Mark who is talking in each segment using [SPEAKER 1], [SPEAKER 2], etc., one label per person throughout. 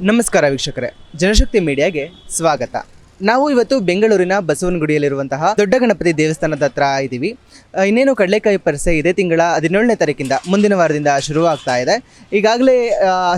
[SPEAKER 1] ನಮಸ್ಕಾರ ವೀಕ್ಷಕರೇ, ಜನಶಕ್ತಿ ಮೀಡಿಯಾಗೆ ಸ್ವಾಗತ. ನಾವು ಇವತ್ತು ಬೆಂಗಳೂರಿನ ಬಸವನಗುಡಿಯಲ್ಲಿರುವಂತಹ ದೊಡ್ಡ ಗಣಪತಿ ದೇವಸ್ಥಾನದ ಹತ್ರ ಇದ್ದೀವಿ. ಇನ್ನೇನು ಕಡಲೆಕಾಯಿ ಪರಿಷೆ ಇದೇ ತಿಂಗಳ 17ನೇ ತಾರೀಕಿಂದ ಮುಂದಿನ ವಾರದಿಂದ ಶುರುವಾಗ್ತಾ ಇದೆ. ಈಗಾಗಲೇ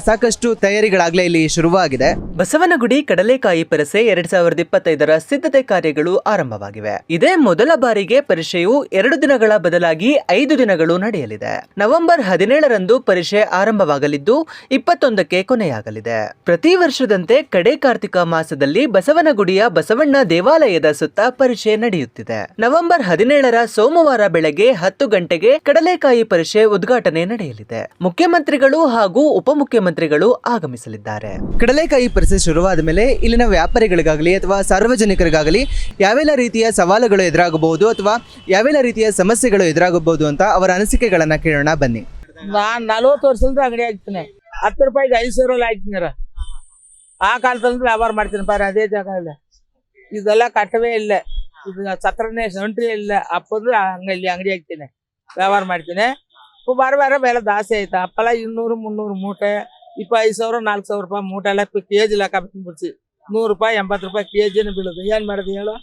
[SPEAKER 1] ಸಾಕಷ್ಟು ತಯಾರಿಗಳಾಗಲೇ ಇಲ್ಲಿ ಶುರುವಾಗಿದೆ. ಬಸವನಗುಡಿ ಕಡಲೆಕಾಯಿ ಪರಿಷೆ 2025ರ ಸಿದ್ಧತೆ ಕಾರ್ಯಗಳು ಆರಂಭವಾಗಿವೆ. ಇದೇ ಮೊದಲ ಬಾರಿಗೆ ಪರಿಷೆಯು 2 ದಿನಗಳ ಬದಲಾಗಿ 5 ದಿನಗಳು ನಡೆಯಲಿದೆ. ನವೆಂಬರ್ 17ರಂದು ಪರಿಷೆ ಆರಂಭವಾಗಲಿದ್ದು 21ಕ್ಕೆ ಕೊನೆಯಾಗಲಿದೆ. ಪ್ರತಿ ವರ್ಷದಂತೆ ಕಡೆ ಕಾರ್ತಿಕ ಮಾಸದಲ್ಲಿ ಬಸವನಗುಡಿಯ ಬಸವಣ್ಣ ದೇವಾಲಯದ ಸುತ್ತ ಪರಿಷೆ ನಡೆಯುತ್ತಿದೆ. ನವೆಂಬರ್ 17ರ ಸೋಮವಾರ ಬೆಳಗ್ಗೆ 10 ಗಂಟೆಗೆ ಕಡಲೆಕಾಯಿ ಪರಿಷೆ ಉದ್ಘಾಟನೆ ನಡೆಯಲಿದೆ. ಮುಖ್ಯಮಂತ್ರಿಗಳು ಹಾಗೂ ಉಪಮುಖ್ಯಮಂತ್ರಿಗಳು ಆಗಮಿಸಲಿದ್ದಾರೆ. ಕಡಲೆಕಾಯಿ ಪರಿಷೆ ಶುರುವಾದ ಮೇಲೆ ಇಲ್ಲಿನ ವ್ಯಾಪಾರಿಗಳಿಗಾಗಲಿ ಅಥವಾ ಸಾರ್ವಜನಿಕರಿಗಾಗಲಿ ಯಾವೆಲ್ಲ ರೀತಿಯ ಸವಾಲುಗಳು ಎದುರಾಗಬಹುದು ಅಥವಾ ಯಾವೆಲ್ಲ ರೀತಿಯ ಸಮಸ್ಯೆಗಳು ಎದುರಾಗಬಹುದು ಅಂತ ಅವರ ಅನಿಸಿಕೆಗಳನ್ನ ಕೇಳೋಣ ಬನ್ನಿ.
[SPEAKER 2] ನಾನು 40 ವರ್ಷದಿಂದ ಅಂಗಡಿ ಹಾಕ್ತೀನಿ. 10 ರೂಪಾಯಿಗೆ 5 ಸಾವಿರ ಹಾಕ್ತೀನಿ. ಆ ಕಾಲದಲ್ಲಿ ವ್ಯಾಪಾರ ಮಾಡ್ತೀನಿ ಪಾರ ಅದೇ ಜಾಗ ಇಲ್ಲ. ಇದೆಲ್ಲ ಕಟ್ಟವೇ ಇಲ್ಲ, ಇದು ಸತ್ರನೇ ಸಂಟ್ರಿ ಇಲ್ಲ. ಅಪ್ಪಂದ್ರೆ ಇಲ್ಲಿ ಅಂಗಡಿ ಹಾಕ್ತೀನಿ, ವ್ಯವಹಾರ ಮಾಡ್ತೀನಿ. ಬಾರ ಬೆಲೆ ಜಾಸ್ತಿ ಆಯ್ತಾ. ಅಪ್ಪಲ್ಲ 200 300 ಮೂಟೆ 25 ಸಾವಿರ 4 ಸಾವಿರ ರೂಪಾಯಿ ಮೂಟೆ ಎಲ್ಲ ಕೆಜಿ ಲೆಕ್ಕ ಬಿಡಿಸಿ 100 ರೂಪಾಯಿ 80 ರೂಪಾಯಿ ಕೆಜಿನ ಬೀಳುದು. ಏನ್ ಮಾಡೋದು ಹೇಳು,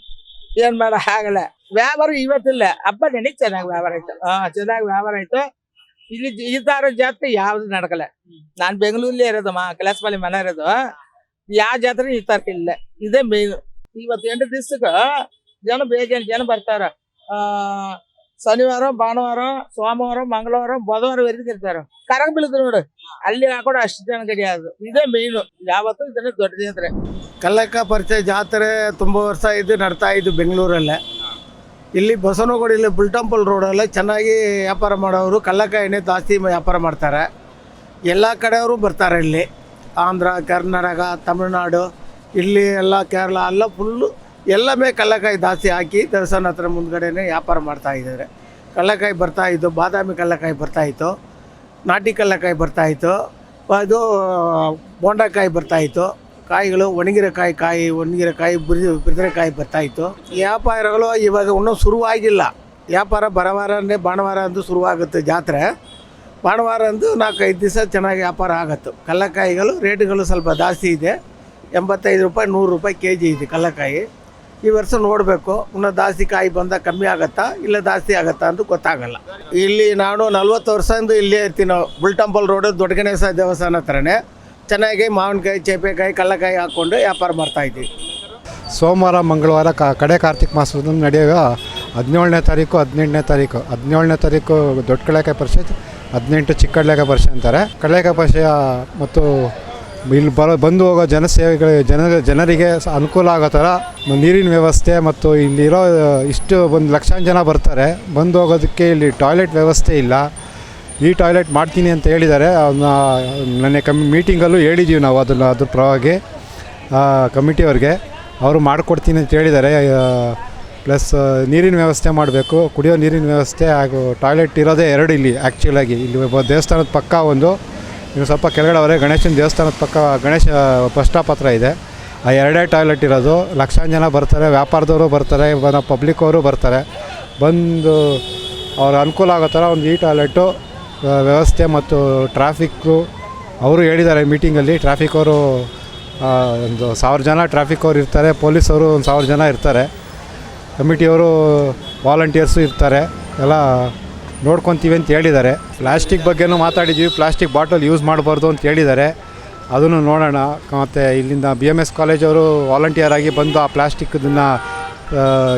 [SPEAKER 2] ಏನ್ ಮಾಡ ಆಗಲ್ಲ. ವ್ಯಾಪಾರ ಇವತ್ತಿಲ್ಲ, ಹಬ್ಬ ನೆನಕ್ ಚೆನ್ನಾಗಿ ವ್ಯವಹಾರ ಆಯ್ತು. ಚೆನ್ನಾಗಿ ವ್ಯವಹಾರ ಆಯ್ತು. ಇಲ್ಲಿ ಈ ತರ ಜಾತ್ರೆ ಯಾವ್ದು ನಡ್ಕಲ್ಲ. ನಾನ್ ಬೆಂಗಳೂರಲ್ಲಿ ಇರೋದು, ಕಲಾಸಪಾಲಿ ಮನೆ ಇರೋದು. ಯಾವ ಜಾತ್ರೆ ಈ ತರ ಇಲ್ಲ, ಇದೇ ಮೇನ್. ಇವತ್ತು 8 ದಿವ್ಸಕ್ಕ ಜನ ಬೇಜಾನ್ ಜನ ಬರ್ತಾರ. ಶನಿವಾರ ಭಾನುವಾರ ಸೋಮವಾರ ಮಂಗಳವಾರ ಬುಧವಾರವರೆಗೂ ಇರ್ತಾರ. ಕರಗ ಬೀಳುದು ನೋಡು, ಅಲ್ಲಿ ಹಾಕೊಡ ಅಷ್ಟು ಜನ ಗಡಿ ಅದು. ಇದೇ ಮೇನು. ಯಾವತ್ತು ಇದನ್ನ ದೊಡ್ಡ ಜಾತ್ರೆ.
[SPEAKER 3] ಕಲ್ಲಕ್ಕ ಪರಿಚಯ ಜಾತ್ರೆ ತುಂಬ ವರ್ಷ ಇದು ನಡ್ತಾ ಇದ್ದು ಬೆಂಗಳೂರಲ್ಲೇ. ಇಲ್ಲಿ ಬಸವನಗುಡಿಯಲ್ಲಿ ಬುಲ್ ಟೆಂಪಲ್ ರೋಡಲ್ಲೇ ಚೆನ್ನಾಗಿ ವ್ಯಾಪಾರ ಮಾಡೋರು ಕಲ್ಲಕಾಯಿನೇ ಜಾಸ್ತಿ ವ್ಯಾಪಾರ ಮಾಡ್ತಾರೆ. ಎಲ್ಲ ಕಡೆಯವರು ಬರ್ತಾರೆ ಇಲ್ಲಿ. ಆಂಧ್ರ, ಕರ್ನಾಟಕ, ತಮಿಳ್ನಾಡು, ಇಲ್ಲಿ ಎಲ್ಲ ಕೇರಳ ಎಲ್ಲ ಫುಲ್ಲು ಎಲ್ಲವೇ ಕಲ್ಲಕಾಯಿ ಜಾಸ್ತಿ ಹಾಕಿ ದೇವಸ್ಥಾನ ಹತ್ರ ಮುಂದ್ಗಡೆನೇ ವ್ಯಾಪಾರ ಮಾಡ್ತಾಯಿದ್ದಾರೆ. ಕಲ್ಲಕಾಯಿ ಬರ್ತಾಯಿತ್ತು, ಬಾದಾಮಿ ಕಲ್ಲಕಾಯಿ ಬರ್ತಾಯಿತ್ತು, ನಾಟಿ ಕಲ್ಲಕಾಯಿ ಬರ್ತಾಯಿತ್ತು, ಅದು ಬೋಂಡಕಾಯಿ ಬರ್ತಾಯಿತ್ತು, ಕಾಯಿಗಳು ಒಣಗಿರಕಾಯಿ ಬಿದಿರೆಕಾಯಿ ಬರ್ತಾಯಿತ್ತು. ವ್ಯಾಪಾರಗಳು ಇವಾಗ ಇನ್ನೂ ಶುರುವಾಗಿಲ್ಲ. ವ್ಯಾಪಾರ ಬರವಾರನೇ ಭಾನುವಾರ ಅಂದು ಶುರುವಾಗುತ್ತೆ ಜಾತ್ರೆ. ಭಾನುವಾರ ಅಂದು 4-5 ದಿವಸ ಚೆನ್ನಾಗಿ ವ್ಯಾಪಾರ ಆಗುತ್ತೆ. ಕಲ್ಲಕಾಯಿಗಳು ರೇಟುಗಳು ಸ್ವಲ್ಪ ಜಾಸ್ತಿ ಇದೆ. 85 ರೂಪಾಯಿ 100 ರೂಪಾಯಿ ಕೆಜಿ ಇದೆ ಕಲ್ಲಕಾಯಿ. ಈ ವರ್ಷ ನೋಡಬೇಕು, ಇನ್ನೂ ಜಾಸ್ತಿ ಕಾಯಿ ಬಂದಾಗ ಕಮ್ಮಿ ಆಗುತ್ತಾ ಇಲ್ಲ ಜಾಸ್ತಿ ಆಗುತ್ತಾ ಅಂತ ಗೊತ್ತಾಗಲ್ಲ. ಇಲ್ಲಿ ನಾನು 40 ವರ್ಷದಿಂದ ಇಲ್ಲೇ ಇರ್ತೀನಿ. ನಾವು ಬುಲ್ ಟೆಂಪಲ್ ರೋಡು ದೊಡ್ಡ ಗಣೇಶ ದೇವಸ್ಥಾನ ಹತ್ರನೇ ಚೆನ್ನಾಗಿ ಮಾವಿನಕಾಯಿ, ಚೇಪೆಕಾಯಿ, ಕಲ್ಲಕಾಯಿ ಹಾಕ್ಕೊಂಡು ವ್ಯಾಪಾರ ಮಾಡ್ತಾಯಿದ್ದೀವಿ.
[SPEAKER 4] ಸೋಮವಾರ ಮಂಗಳವಾರ ಕಡೆ ಕಾರ್ತಿಕ ಮಾಸದ ನಡೆಯುವ 17ನೇ ತಾರೀಕು 18ನೇ ತಾರೀಕು 17ನೇ ತಾರೀಕು ದೊಡ್ಡ ಕಡಲೆಕಾಯಿ ಪರಿಷೆ, 18 ಚಿಕ್ಕ ಕಡಲೆಕಾಯಿ ಪರಿಷೆ ಅಂತಾರೆ. ಕಡಲೆಕಾಯಿ ಪರಿಷೆಯ ಮತ್ತು ಇಲ್ಲಿ ಬಂದು ಹೋಗೋ ಜನರಿಗೆ ಅನುಕೂಲ ಆಗೋ ಥರ ನೀರಿನ ವ್ಯವಸ್ಥೆ ಮತ್ತು ಇಲ್ಲಿರೋ ಇಷ್ಟು 1 ಲಕ್ಷ ಜನ ಬರ್ತಾರೆ. ಬಂದು ಹೋಗೋದಕ್ಕೆ ಇಲ್ಲಿ ಟಾಯ್ಲೆಟ್ ವ್ಯವಸ್ಥೆ ಇಲ್ಲ. ಈ ಟಾಯ್ಲೆಟ್ ಮಾಡ್ತೀನಿ ಅಂತ ಹೇಳಿದ್ದಾರೆ. ನನ್ನ ಮೀಟಿಂಗಲ್ಲೂ ಹೇಳಿದ್ದೀವಿ ನಾವು ಅದ್ರ ಪರವಾಗಿ ಕಮಿಟಿಯವ್ರಿಗೆ. ಅವರು ಮಾಡಿಕೊಡ್ತೀನಿ ಅಂತ ಹೇಳಿದ್ದಾರೆ. ಪ್ಲಸ್ ನೀರಿನ ವ್ಯವಸ್ಥೆ ಮಾಡಬೇಕು, ಕುಡಿಯೋ ನೀರಿನ ವ್ಯವಸ್ಥೆ ಹಾಗೂ ಟಾಯ್ಲೆಟ್ ಇರೋದೇ 2 ಇಲ್ಲಿ. ಆ್ಯಕ್ಚುಲಾಗಿ ಇಲ್ಲಿ ದೇವಸ್ಥಾನದ ಪಕ್ಕ ಒಂದು, ಇನ್ನು ಸ್ವಲ್ಪ ಕೆಳಗಡೆ ಗಣೇಶನ ದೇವಸ್ಥಾನದ ಪಕ್ಕ ಗಣೇಶ ಬಸ್ ಸ್ಟಾಪ್ ಹತ್ರ ಇದೆ. ಆ 2 ಟಾಯ್ಲೆಟ್ ಇರೋದು. ಲಕ್ಷ ಜನ ಬರ್ತಾರೆ, ವ್ಯಾಪಾರದವರು ಬರ್ತಾರೆ, ಪಬ್ಲಿಕ್ ಅವರು ಬರ್ತಾರೆ. ಬಂದು ಅವ್ರ ಅನುಕೂಲ ಆಗೋ ಥರ ಒಂದು ಈ ಟಾಯ್ಲೆಟು ವ್ಯವಸ್ಥೆ ಮತ್ತು ಟ್ರಾಫಿಕ್ಕು ಅವರು ಹೇಳಿದ್ದಾರೆ ಮೀಟಿಂಗಲ್ಲಿ. ಟ್ರಾಫಿಕ್ ಅವರು ಒಂದು 1000 ಜನ ಟ್ರಾಫಿಕ್ ಅವ್ರು ಇರ್ತಾರೆ, ಪೊಲೀಸವರು ಒಂದು 1000 ಜನ ಇರ್ತಾರೆ, ಕಮಿಟಿಯವರು ವಾಲಂಟಿಯರ್ಸು ಇರ್ತಾರೆ. ಎಲ್ಲ ನೋಡ್ಕೊತೀವಿ ಅಂತ ಹೇಳಿದ್ದಾರೆ. ಪ್ಲಾಸ್ಟಿಕ್ ಬಗ್ಗೆನೂ ಮಾತಾಡಿದ್ದೀವಿ. ಪ್ಲಾಸ್ಟಿಕ್ ಬಾಟಲ್ ಯೂಸ್ ಮಾಡಬಾರ್ದು ಅಂತ ಹೇಳಿದ್ದಾರೆ, ಅದನ್ನು ನೋಡೋಣ. ಮತ್ತು ಇಲ್ಲಿಂದ BMS ಕಾಲೇಜವರು ವಾಲಂಟಿಯರ್ ಆಗಿ ಬಂದು ಆ ಪ್ಲಾಸ್ಟಿಕ್ಕನ್ನು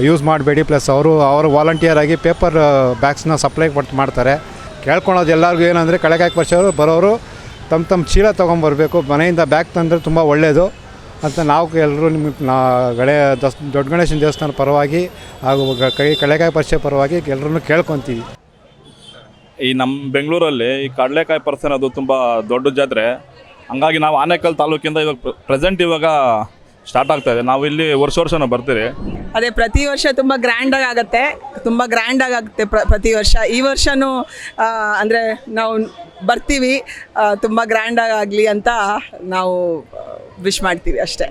[SPEAKER 4] ಯೂಸ್ ಮಾಡಬೇಡಿ, ಪ್ಲಸ್ ಅವರು ವಾಲಂಟಿಯರ್ ಆಗಿ ಪೇಪರ್ ಬ್ಯಾಗ್ಸ್ನ ಸಪ್ಲೈ ಮಾಡ್ತಾರೆ. ಕೇಳ್ಕೊಳೋದು ಎಲ್ಲರಿಗೂ ಏನಂದರೆ ಕಡಲೆಕಾಯಿ ಪರಿಷೆಯವರು ಬರೋರು ತಮ್ಮ ಚೀಲ ತೊಗೊಂಬರ್ಬೇಕು, ಮನೆಯಿಂದ ಬ್ಯಾಗ್ ತಂದರೆ ತುಂಬ ಒಳ್ಳೆಯದು ಅಂತ ನಾವು ಎಲ್ಲರೂ ನಿಮಗೆ ದೊಡ್ಡ ಗಣೇಶನ ದೇವಸ್ಥಾನ ಪರವಾಗಿ ಹಾಗೂ ಕಡಲೆಕಾಯಿ ಪರಿಷೆ ಪರವಾಗಿ ಎಲ್ಲರೂ ಕೇಳ್ಕೊತೀವಿ.
[SPEAKER 5] ಈ ನಮ್ಮ ಬೆಂಗಳೂರಲ್ಲಿ ಈ ಕಡಲೆಕಾಯಿ ಪರಿಷೆ ಅದು ತುಂಬ ದೊಡ್ಡ ಜಾತ್ರೆ. ಹಂಗಾಗಿ ನಾವು ಆನೇಕಲ್ ತಾಲೂಕಿಂದ ಇವಾಗ ಸ್ಟಾರ್ಟ್ ಆಗ್ತಾ ಇದೆ. ನಾವು ಇಲ್ಲಿ ವರ್ಷನೂ ಬರ್ತೀರಿ.
[SPEAKER 6] ಅದೇ ಪ್ರತಿ ವರ್ಷ ತುಂಬ ಗ್ರ್ಯಾಂಡಾಗಿ ಆಗುತ್ತೆ ಪ್ರತಿ ವರ್ಷ. ಈ ವರ್ಷವೂ ಅಂದರೆ ನಾವು ಬರ್ತೀವಿ, ತುಂಬ ಗ್ರ್ಯಾಂಡಾಗಿ ಆಗಲಿ ಅಂತ ನಾವು ವಿಶ್ ಮಾಡ್ತೀವಿ ಅಷ್ಟೇ.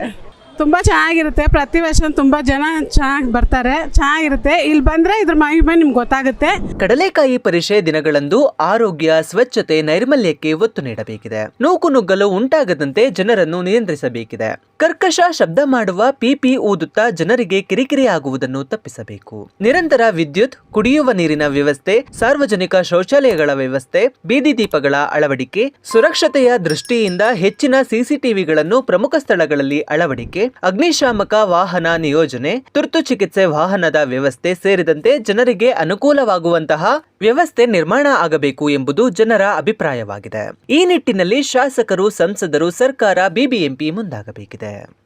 [SPEAKER 7] ತುಂಬ ಚೆನ್ನಾಗಿರುತ್ತೆ. ಪ್ರತಿ ವರ್ಷ ತುಂಬ ಜನ ಚೆನ್ನಾಗಿ ಬರ್ತಾರೆ, ಚೆನ್ನಾಗಿರುತ್ತೆ. ಇಲ್ಲಿ ಬಂದರೆ ಇದ್ರ ಮಹಿಮೆ ನಿಮ್ಗೆ ಗೊತ್ತಾಗುತ್ತೆ.
[SPEAKER 1] ಕಡಲೆಕಾಯಿ ಪರಿಷೆ ದಿನಗಳಂದು ಆರೋಗ್ಯ, ಸ್ವಚ್ಛತೆ, ನೈರ್ಮಲ್ಯಕ್ಕೆ ಒತ್ತು ನೀಡಬೇಕಿದೆ. ನೂಕುನುಗ್ಗಲು ಉಂಟಾಗದಂತೆ ಜನರನ್ನು ನಿಯಂತ್ರಿಸಬೇಕಿದೆ. ಕರ್ಕಶ ಶಬ್ದ ಮಾಡುವ ಪಿಪಿ ಊದುತ್ತಾ ಜನರಿಗೆ ಕಿರಿಕಿರಿ ಆಗುವುದನ್ನು ತಪ್ಪಿಸಬೇಕು. ನಿರಂತರ ವಿದ್ಯುತ್, ಕುಡಿಯುವ ನೀರಿನ ವ್ಯವಸ್ಥೆ, ಸಾರ್ವಜನಿಕ ಶೌಚಾಲಯಗಳ ವ್ಯವಸ್ಥೆ, ಬೀದಿ ದೀಪಗಳ ಅಳವಡಿಕೆ, ಸುರಕ್ಷತೆಯ ದೃಷ್ಟಿಯಿಂದ ಹೆಚ್ಚಿನ ಸಿಸಿಟಿವಿಗಳನ್ನು ಪ್ರಮುಖ ಸ್ಥಳಗಳಲ್ಲಿ ಅಳವಡಿಕೆ, ಅಗ್ನಿಶಾಮಕ ವಾಹನ ನಿಯೋಜನೆ, ತುರ್ತು ಚಿಕಿತ್ಸೆ ವಾಹನದ ವ್ಯವಸ್ಥೆ ಸೇರಿದಂತೆ ಜನರಿಗೆ ಅನುಕೂಲವಾಗುವಂತಹ ವ್ಯವಸ್ಥೆ ನಿರ್ಮಾಣ ಆಗಬೇಕು ಎಂಬುದು ಜನರ ಅಭಿಪ್ರಾಯವಾಗಿದೆ. ಈ ನಿಟ್ಟಿನಲ್ಲಿ ಶಾಸಕರು, ಸಂಸದರು, ಸರ್ಕಾರ, ಬಿಬಿಎಂಪಿ ಮುಂದಾಗಬೇಕಿದೆ.